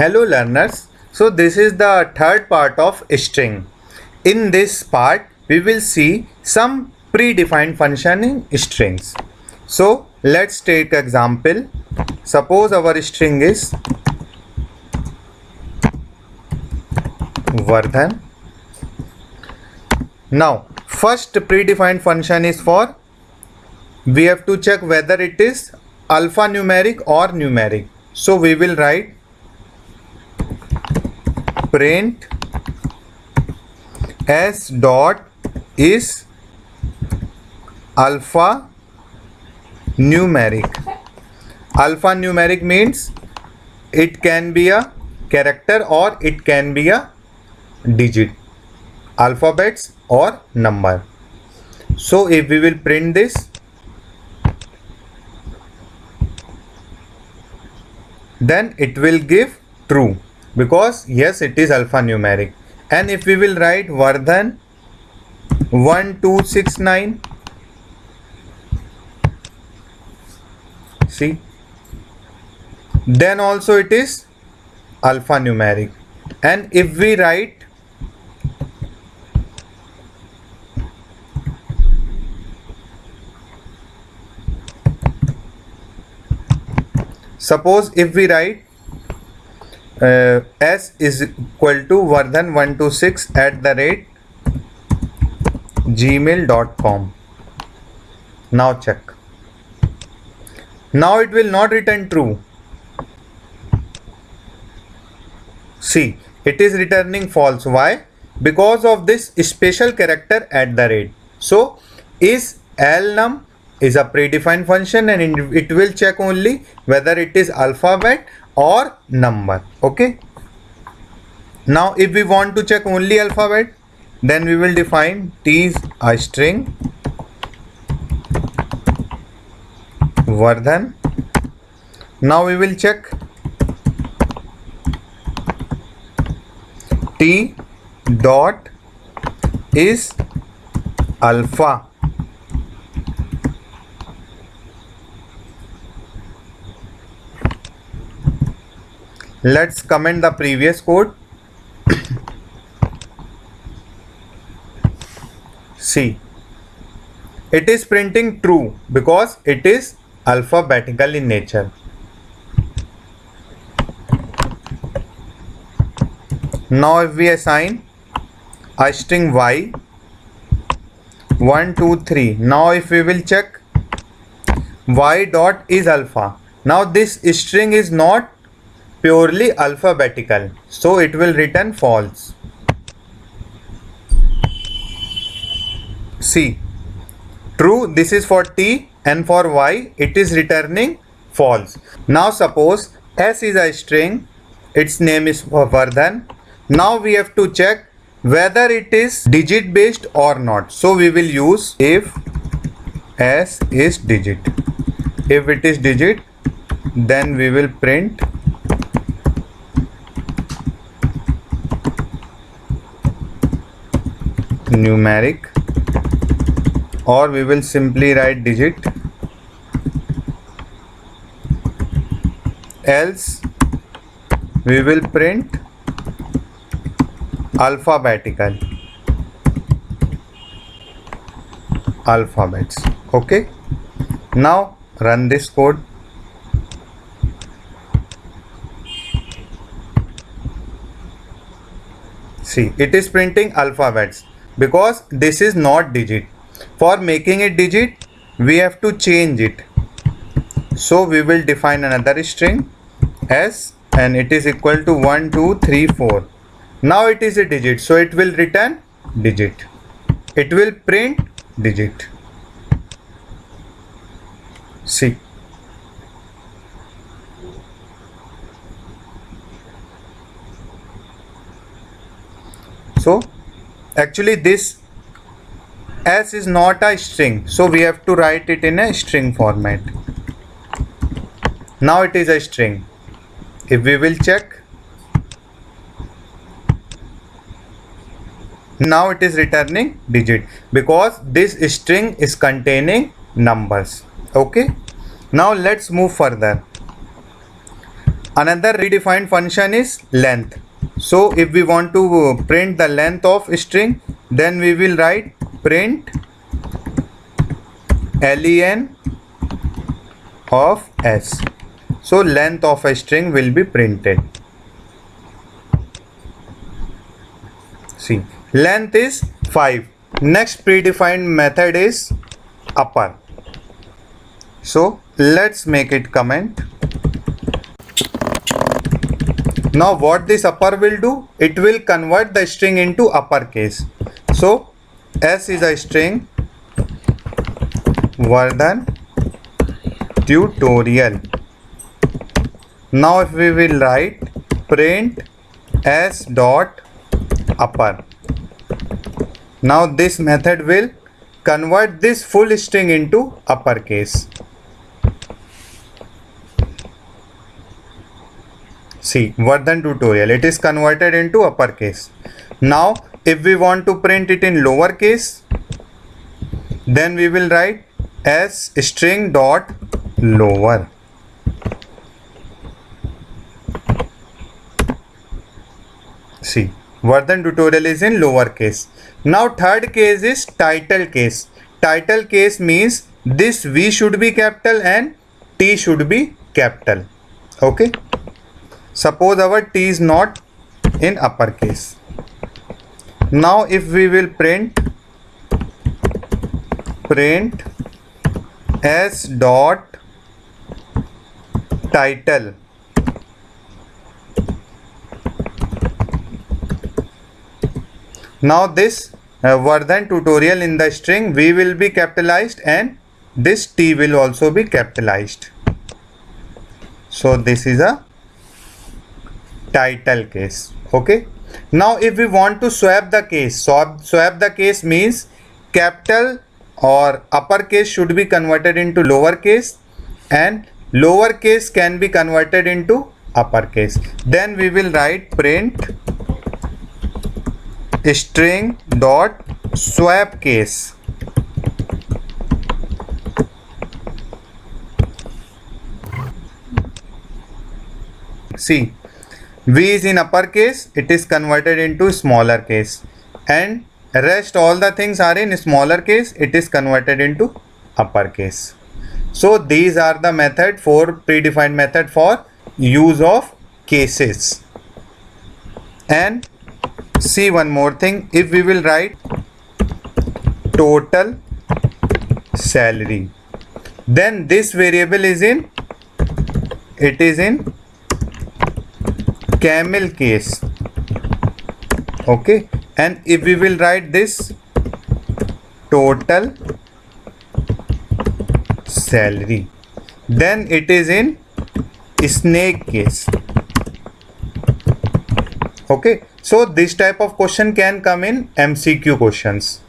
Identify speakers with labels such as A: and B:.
A: Hello learners, so this is the third part of string. In this part, we will see some predefined function in strings. So let's take example. Suppose our string is Vardhan. Now first predefined function is for, we have to check whether it is alphanumeric or numeric. So we will write print s dot is alpha numeric. Alphanumeric means it can be a character or it can be a digit, alphabets or number. So if we will print this, then it will give true, because yes, it is alphanumeric. And if we will write Vardhan 1269, see, then also it is alphanumeric. And if we write suppose if we write s is equal to vardhan126@gmail.com. Now check. Now it will not return true. See, it is returning false. Why? Because of this special character @. So is alnum is a predefined function and it will check only whether it is alphabet or number. Okay. Now if we want to check only alphabet, then we will define T is a string Vardhan. Now we will check T dot is alpha. Let's comment the previous code. See, it is printing true because it is alphabetical in nature. Now if we assign a string y 1 2 3, now if we will check y dot is alpha, now this string is not purely alphabetical, so it will return false. See, true, this is for T, and for y it is returning false. Now suppose s is a string, its name is Vardhan. Now we have to check whether it is digit based or not. So we will use if s is digit. If it is digit, then we will print numeric, or we will simply write digit, else we will print alphabetical, alphabets. Okay, now run this code. See, it is printing alphabets because this is not digit. For making it digit, we have to change it. So we will define another string s, and it is equal to 1 2 3 4. Now it is a digit, so it will return digit. It will print digit. See, so actually this s is not a string, so we have to write it in a string format. Now it is a string. If we will check, now it is returning digit because this string is containing numbers. Okay, now let's move further. Another redefined function is length. So if we want to print the length of string, then we will write print len of s. So length of a string will be printed. See, length is 5. Next predefined method is upper. So let's make it comment. Now what this upper will do? It will convert the string into uppercase. So S is a string, Vardhan tutorial. Now if we will write print S dot upper. Now this method will convert this full string into uppercase. See, Vardhan tutorial, it is converted into uppercase. Now if we want to print it in lowercase, then we will write s string dot lower. See, Vardhan tutorial is in lowercase. Now third case is title case. Title case means this V should be capital and T should be capital. Okay. Suppose our T is not in uppercase. Now if we will print s dot title, now this Vardhan tutorial in the string V will be capitalized and this T will also be capitalized. So this is a title case. Okay. Now if we want to swap the case, swap the case means capital or uppercase should be converted into lowercase and lowercase can be converted into uppercase. Then we will write print string dot swap case. See, V is in uppercase, it is converted into smaller case, and rest all the things are in smaller case, it is converted into uppercase. So these are the method, 4 predefined method for use of cases. And see one more thing, if we will write total salary, then this variable is in, it is in camel case. Okay. And if we will write this total salary, then it is in snake case. Okay. So this type of question can come in MCQ questions.